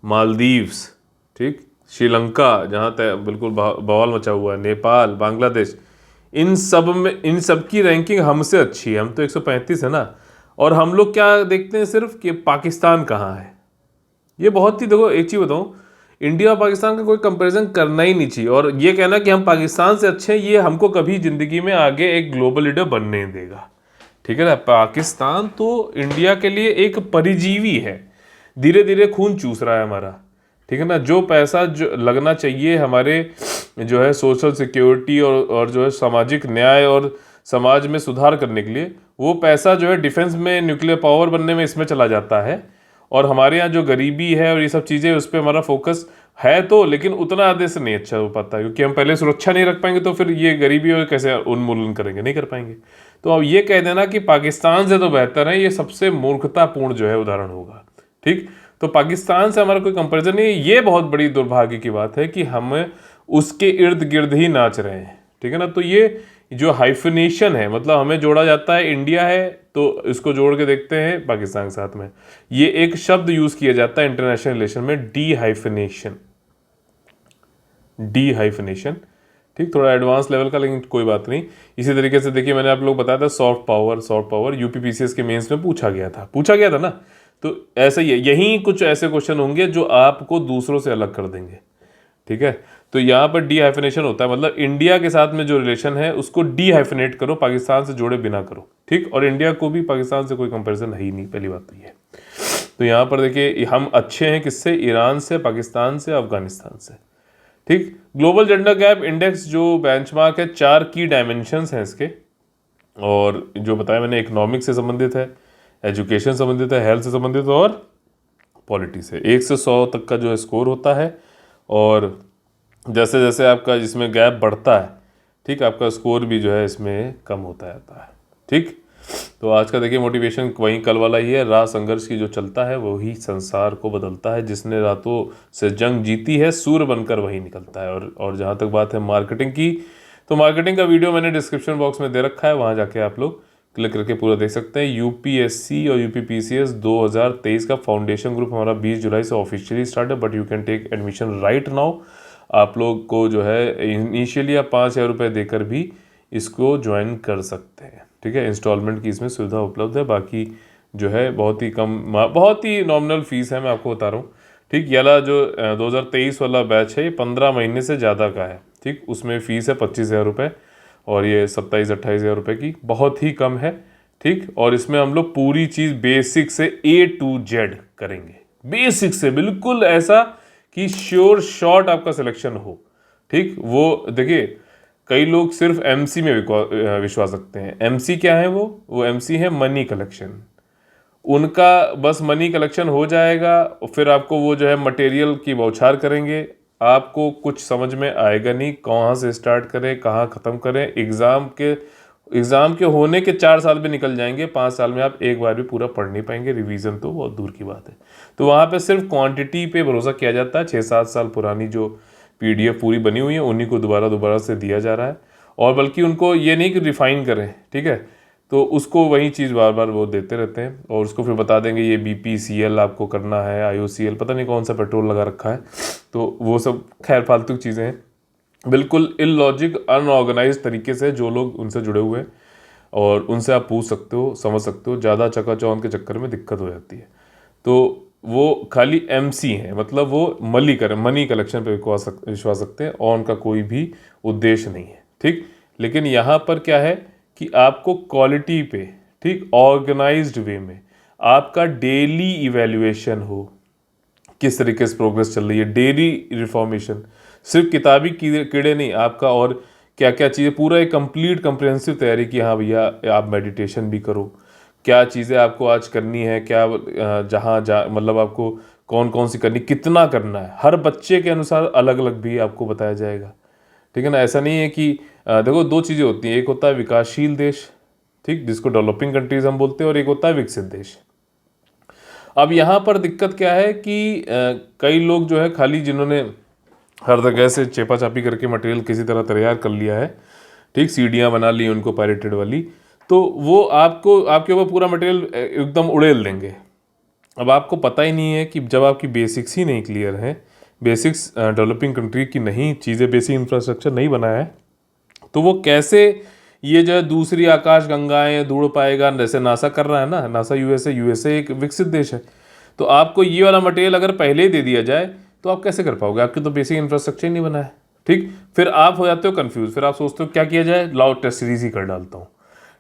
मालदीव्स, ठीक, श्रीलंका जहाँ तक बिल्कुल बवाल मचा हुआ है, नेपाल, बांग्लादेश, इन सब की रैंकिंग हमसे अच्छी है। हम तो 135 है ना, और हम लोग क्या देखते हैं सिर्फ कि पाकिस्तान कहाँ है। ये बहुत ही, देखो एक चीज़ बताऊँ, इंडिया और पाकिस्तान का कोई कंपैरिजन करना ही नहीं चाहिए, और ये कहना कि हम पाकिस्तान से अच्छे हैं, ये हमको कभी ज़िंदगी में आगे एक ग्लोबल लीडर बनने नहीं देगा, ठीक है ना। पाकिस्तान तो इंडिया के लिए एक परिजीवी है, धीरे धीरे खून चूस रहा है हमारा, ठीक है ना। जो पैसा जो लगना चाहिए हमारे जो है सोशल सिक्योरिटी और जो है सामाजिक न्याय और समाज में सुधार करने के लिए, वो पैसा जो है डिफेंस में, न्यूक्लियर पावर बनने में, इसमें चला जाता है। और हमारे यहाँ जो गरीबी है और ये सब चीज़ें उस पर हमारा फोकस है तो, लेकिन उतना आधे से नहीं अच्छा हो पाता, क्योंकि हम पहले सुरक्षा नहीं रख पाएंगे तो फिर ये गरीबी और कैसे उन्मूलन करेंगे, नहीं कर पाएंगे। तो अब ये कह देना कि पाकिस्तान से तो बेहतर है, ये सबसे मूर्खतापूर्ण जो है उदाहरण होगा। ठीक, तो पाकिस्तान से हमारा कोई कंपैरिजन नहीं है। ये बहुत बड़ी दुर्भाग्य की बात है कि हम उसके इर्द गिर्द ही नाच रहे हैं। ठीक है ना, तो ये जो हाइफिनेशन है, मतलब हमें जोड़ा जाता है, इंडिया है तो इसको जोड़ के देखते हैं पाकिस्तान के साथ में, ये एक शब्द यूज किया जाता है इंटरनेशनल रिलेशन में, डी हाइफिनेशन। डी हाइफिनेशन, ठीक, थोड़ा एडवांस लेवल का, लेकिन कोई बात नहीं। इसी तरीके से देखिए, मैंने आप लोग बताया था soft power, soft power UPPCS के मेंस में पूछा गया था ना। तो ऐसा ही है, यही कुछ ऐसे क्वेश्चन होंगे जो आपको दूसरों से अलग कर देंगे। ठीक है, तो यहाँ पर डी हाइफिनेशन होता है, मतलब इंडिया के साथ में जो रिलेशन है उसको डी हाइफिनेट करो, पाकिस्तान से जोड़े बिना करो। ठीक, और इंडिया को भी पाकिस्तान से कोई कंपैरिजन है ही नहीं, पहली बात तो ये। तो यहाँ पर देखिए हम अच्छे हैं किससे, ईरान से, पाकिस्तान से, अफगानिस्तान से। ठीक, ग्लोबल जेंडर गैप इंडेक्स जो बेंचमार्क है, 4 की डायमेंशंस हैं इसके, और जो बताया मैंने इकोनॉमिक्स से संबंधित है, एजुकेशन संबंधित है, हेल्थ से संबंधित और पॉलिटी से। 1 से 100 तक का जो है स्कोर होता है, और जैसे जैसे आपका जिसमें गैप बढ़ता है, ठीक, आपका स्कोर भी जो है इसमें कम होता जाता है। ठीक, तो आज का देखिए मोटिवेशन वही कल वाला ही है, राह संघर्ष की जो चलता है वही संसार को बदलता है, जिसने रातों से जंग जीती है सूर्य बनकर वही निकलता है। और जहाँ तक बात है मार्केटिंग की, तो मार्केटिंग का वीडियो मैंने डिस्क्रिप्शन बॉक्स में दे रखा है, वहाँ जाके आप लोग क्लिक करके पूरा देख सकते हैं। यूपीएससी और यूपीपीसीएस 2023 का फाउंडेशन ग्रुप हमारा 20 जुलाई से ऑफिशियली स्टार्ट है, but you can take admission right now. आप लोग को जो है इनिशियली आप 5,000 रुपये देकर भी इसको ज्वाइन कर सकते हैं। ठीक है, इंस्टॉलमेंट की इसमें सुविधा उपलब्ध है, बाकी जो है बहुत ही कम, बहुत ही नॉमिनल फीस है, मैं आपको बता रहा हूँ। ठीक, ये वाला जो 2023 वाला बैच है ये 15 महीने से ज़्यादा का है। ठीक, उसमें फ़ीस है 25,000 रुपये, और ये 27-28,000 रुपये की बहुत ही कम है। ठीक, और इसमें हम लोग पूरी चीज़ बेसिक से A to Z करेंगे, बेसिक से बिल्कुल ऐसा कि श्योर शॉर्ट आपका सिलेक्शन हो। ठीक, वो देखिए कई लोग सिर्फ एमसी में विश्वास रखते हैं। एमसी क्या है, वो एमसी है मनी कलेक्शन। उनका बस मनी कलेक्शन हो जाएगा, फिर आपको वो जो है मटेरियल की बौछार करेंगे, आपको कुछ समझ में आएगा नहीं, कहाँ से स्टार्ट करें कहाँ ख़त्म करें। एग्ज़ाम के होने के 4 साल भी निकल जाएंगे, 5 साल में आप एक बार भी पूरा पढ़ नहीं पाएंगे, रिवीजन तो बहुत दूर की बात है। तो वहाँ पे सिर्फ क्वांटिटी पे भरोसा किया जाता है। 6-7 साल पुरानी जो पीडीएफ पूरी बनी हुई है उन्हीं को दोबारा से दिया जा रहा है, और बल्कि उनको ये नहीं कि रिफाइन करें। ठीक है, तो उसको वही चीज़ बार बार वो देते रहते हैं, और उसको फिर बता देंगे ये BPCL आपको करना है, IOCL पता नहीं कौन सा पेट्रोल लगा रखा है। तो वो सब खैर फालतू चीज़ें हैं, बिल्कुल इलॉजिक अनऑर्गेनाइज तरीके से जो लोग उनसे जुड़े हुए हैं, और उनसे आप पूछ सकते हो, समझ सकते हो। ज़्यादा चकाचौंध के चक्कर में दिक्कत हो जाती है। तो वो खाली MC हैं, मतलब वो मनी कलेक्शन पे विश्वास रखते हैं, और उनका कोई भी उद्देश्य नहीं है। ठीक, लेकिन यहाँ पर क्या है कि आपको क्वालिटी पे, ठीक, ऑर्गेनाइज्ड वे में आपका डेली इवैल्यूएशन हो, किस तरीके से प्रोग्रेस चल रही है, डेली रिफॉर्मेशन, सिर्फ किताबी कीड़े नहीं, आपका और क्या क्या चीज़ें, पूरा एक कंप्लीट कम्प्रिहेंसिव तैयारी की। हाँ भैया आप मेडिटेशन भी करो, क्या चीज़ें आपको आज करनी है, क्या मतलब आपको कौन कौन सी करनी, कितना करना है, हर बच्चे के अनुसार अलग अलग भी आपको बताया जाएगा। ठीक है ना, ऐसा नहीं है कि देखो 2 चीज़ें होती हैं, एक होता है विकासशील देश, ठीक, जिसको डेवलपिंग कंट्रीज हम बोलते हैं, और एक होता है विकसित देश। अब यहाँ पर दिक्कत क्या है कि कई लोग जो है खाली जिन्होंने हर जगह से चेपा चापी करके मटेरियल किसी तरह तैयार कर लिया है, ठीक, सीढ़ियाँ बना ली उनको पायरेटेड वाली, तो वो आपके ऊपर पूरा मटेरियल एकदम उड़ेल देंगे। अब आपको पता ही नहीं है कि जब आपकी बेसिक्स ही नहीं क्लियर हैं, बेसिक्स डेवलपिंग कंट्री की नहीं चीज़ें, बेसिक इंफ्रास्ट्रक्चर नहीं बना है, तो वो कैसे ये जो है दूसरी आकाश गंगाएं ढूंढ पाएगा, जैसे नासा कर रहा है ना, नासा यूएसए एक विकसित देश है। तो आपको ये वाला मटेरियल अगर पहले ही दे दिया जाए तो आप कैसे कर पाओगे, आपके तो बेसिक इंफ्रास्ट्रक्चर ही नहीं बना है। ठीक, फिर आप हो जाते हो कंफ्यूज, फिर आप सोचते हो क्या किया जाए, लाओ टेस्ट सीरीज ही कर डालता हूँ।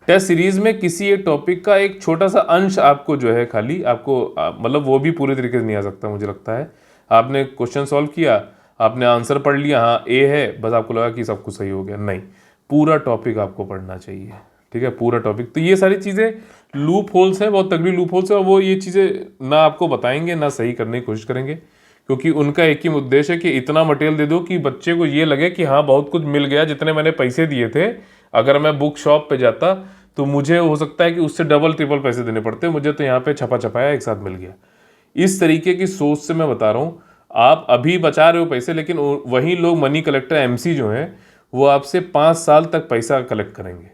टेस्ट सीरीज में किसी एक टॉपिक का एक छोटा सा अंश आपको जो है खाली आपको मतलब वो भी पूरे तरीके से नहीं आ सकता मुझे लगता है। आपने क्वेश्चन सॉल्व किया, आपने आंसर पढ़ लिया, हाँ A है, बस आपको लगा कि सब कुछ सही हो गया, नहीं, पूरा टॉपिक आपको पढ़ना चाहिए। ठीक है, पूरा टॉपिक। तो ये सारी चीज़ें लूप होल्स हैं, बहुत तगड़ी लूप होल्स है, और वो ये चीज़ें ना आपको बताएंगे ना सही करने की कोशिश करेंगे, क्योंकि उनका एक ही उद्देश्य है कि इतना मटेरियल दे दो कि बच्चे को ये लगे कि हाँ बहुत कुछ मिल गया, जितने मैंने पैसे दिए थे, अगर मैं बुक शॉप पे जाता तो मुझे हो सकता है कि उससे डबल ट्रिपल पैसे देने पड़ते, मुझे तो यहाँ पे छपा छपाया एक साथ मिल गया। इस तरीके की सोच से मैं बता रहा हूँ, आप अभी बचा रहे हो पैसे, लेकिन वही लोग मनी कलेक्टर एमसी जो हैं वो आपसे 5 साल तक पैसा कलेक्ट करेंगे,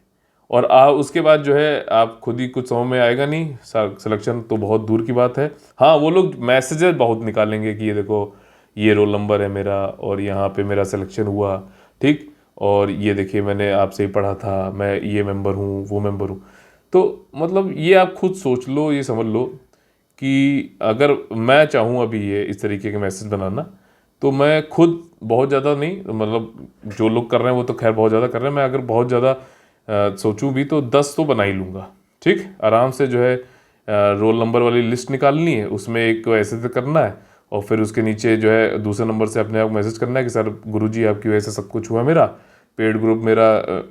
और उसके बाद जो है आप खुद ही कुछ समझ में आएगा नहीं, सिलेक्शन तो बहुत दूर की बात है। हाँ, वो लोग मैसेजेस बहुत निकालेंगे कि ये देखो ये रोल नंबर है मेरा और यहाँ पे मेरा सिलेक्शन हुआ, ठीक, और ये देखिए मैंने आपसे ही पढ़ा था, मैं ये मेंबर हूँ वो मेंबर हूँ। तो मतलब ये आप खुद सोच लो, ये समझ लो कि अगर मैं चाहूँ अभी ये इस तरीके के मैसेज बनाना, तो मैं खुद बहुत ज़्यादा नहीं, मतलब जो लोग कर रहे हैं वो तो खैर बहुत ज़्यादा कर रहे हैं, मैं अगर बहुत ज़्यादा सोचूं भी तो 10 तो बना ही लूँगा, ठीक, आराम से जो है रोल नंबर वाली लिस्ट निकालनी है, उसमें एक ऐसे से करना है, और फिर उसके नीचे जो है दूसरे नंबर से अपने आप मैसेज करना है कि सर गुरुजी आपकी वजह से सब कुछ हुआ, मेरा पेड ग्रुप मेरा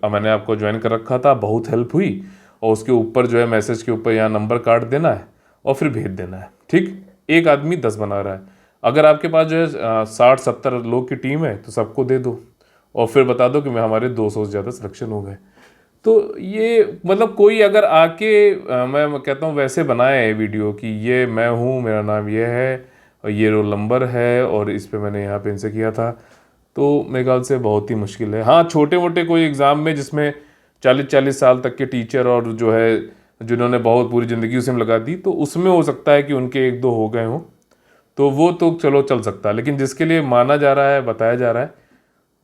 मैंने आपको ज्वाइन कर रखा था, बहुत हेल्प हुई, और उसके ऊपर जो है मैसेज के ऊपर यहाँ नंबर काट देना है और फिर भेज देना है, ठीक। एक आदमी 10 बना रहा है, अगर आपके पास जो है 60-70 लोग की टीम है तो सबको दे दो, और फिर बता दो कि मैं हमारे 200 से ज़्यादा सिलेक्शन हो गए। तो ये मतलब कोई अगर आके मैं कहता हूँ वैसे बनाए वीडियो कि ये मैं हूँ, मेरा नाम ये है और ये रोल नंबर है और इस पे मैंने यहाँ पे इनसे किया था, तो मेरे ख्याल से बहुत ही मुश्किल है। हाँ, छोटे मोटे कोई एग्ज़ाम में जिसमें 40-40 साल तक के टीचर और जो है जिन्होंने बहुत पूरी ज़िंदगी उसमें लगा दी, तो उसमें हो सकता है कि उनके 1-2 हो गए हों, तो वो तो चलो चल सकता है, लेकिन जिसके लिए माना जा रहा है, बताया जा रहा है,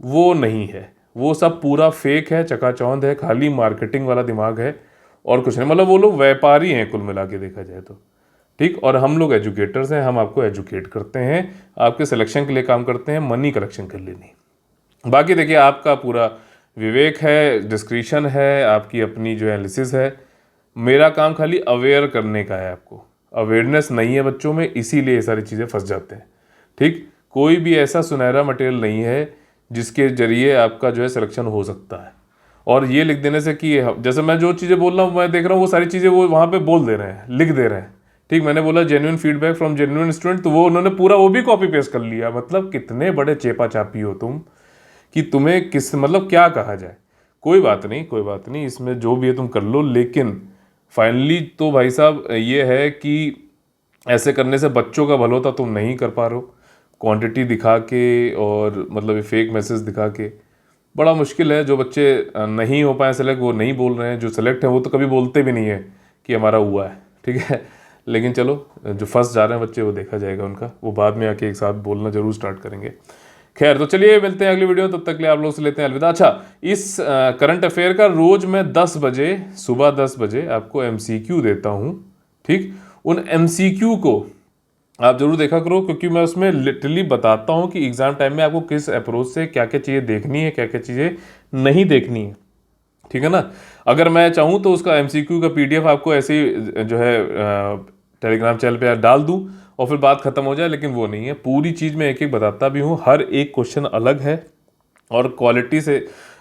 वो नहीं है, वो सब पूरा फेक है, चकाचौंध है, खाली मार्केटिंग वाला दिमाग है और कुछ नहीं। मतलब वो लोग व्यापारी हैं कुल मिला के देखा जाए तो, ठीक, और हम लोग एजुकेटर्स हैं, हम आपको एजुकेट करते हैं, आपके सिलेक्शन के लिए काम करते हैं, मनी कलेक्शन के लिए नहीं। बाकी देखिए आपका पूरा विवेक है, डिस्क्रिशन है, आपकी अपनी जो एनालिसिस है, मेरा काम खाली अवेयर करने का है, आपको अवेयरनेस नहीं है बच्चों में, इसीलिए ये सारी चीज़ें फंस जाते हैं, ठीक। कोई भी ऐसा सुनहरा मटेरियल नहीं है जिसके जरिए आपका जो है सिलेक्शन हो सकता है, और ये लिख देने से कि जैसे मैं जो चीज़ें बोल रहा हूँ, मैं देख रहा हूँ वो सारी चीज़ें वो वहाँ पे बोल दे रहे हैं, लिख दे रहे हैं, ठीक। मैंने बोला genuine feedback from genuine student, तो वो उन्होंने पूरा वो भी कॉपी पेस्ट कर लिया। मतलब कितने बड़े चेपा चापी हो तुम कि तुम्हें किस मतलब क्या कहा जाए। कोई बात नहीं, कोई बात नहीं, इसमें जो भी है तुम कर लो, लेकिन फाइनली तो भाई साहब ये है कि ऐसे करने से बच्चों का भला होता, तुम नहीं कर पा रहे हो, क्वांटिटी दिखा के और मतलब ये फेक मैसेज दिखा के बड़ा मुश्किल है। जो बच्चे नहीं हो पाए सेलेक्ट वो नहीं बोल रहे हैं, जो सेलेक्ट हैं वो तो कभी बोलते भी नहीं है कि हमारा हुआ है, ठीक है। लेकिन चलो जो फंस जा रहे हैं बच्चे वो देखा जाएगा उनका, वो बाद में आके एक साथ बोलना जरूर स्टार्ट करेंगे। खैर, तो चलिए मिलते हैं अगली वीडियो, तब तक के लिए आप लोग से लेते हैं अलविदा। अच्छा, इस करंट अफेयर का रोज मैं 10 बजे, सुबह 10 बजे आपको एमसीक्यू देता हूँ, ठीक। उन एमसीक्यू को आप जरूर देखा करो, क्योंकि मैं उसमें लिटरली बताता हूँ कि एग्जाम टाइम में आपको किस अप्रोच से क्या क्या चीज़ें देखनी है, क्या क्या चीज़ें नहीं देखनी है, ठीक है ना। अगर मैं चाहूँ तो उसका एमसीक्यू का पीडीएफ आपको ऐसे ही जो है टेलीग्राम चैनल पे डाल दूँ और फिर बात खत्म हो जाए, लेकिन वो नहीं है, पूरी चीज़ मैं एक एक बताता भी हूँ, हर एक क्वेश्चन अलग है, और क्वालिटी से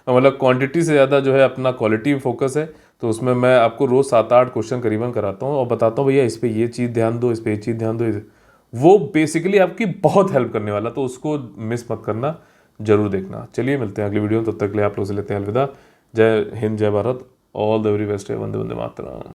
मतलब क्वांटिटी से ज़्यादा जो है अपना क्वालिटी फोकस है। तो उसमें मैं आपको रोज़ 7-8 क्वेश्चन करीबन कराता हूँ और बताता हूँ भैया इस पर ये चीज़ ध्यान दो, इस पर ये चीज़ ध्यान दो, वो बेसिकली आपकी बहुत हेल्प करने वाला, तो उसको मिस मत करना, जरूर देखना। चलिए मिलते हैं अगली वीडियो में, तब तक के लिए आप लोग से लेते हैं अलविदा। जय हिंद, जय Bharat, all the very best है, वंदे वंदे मातरम।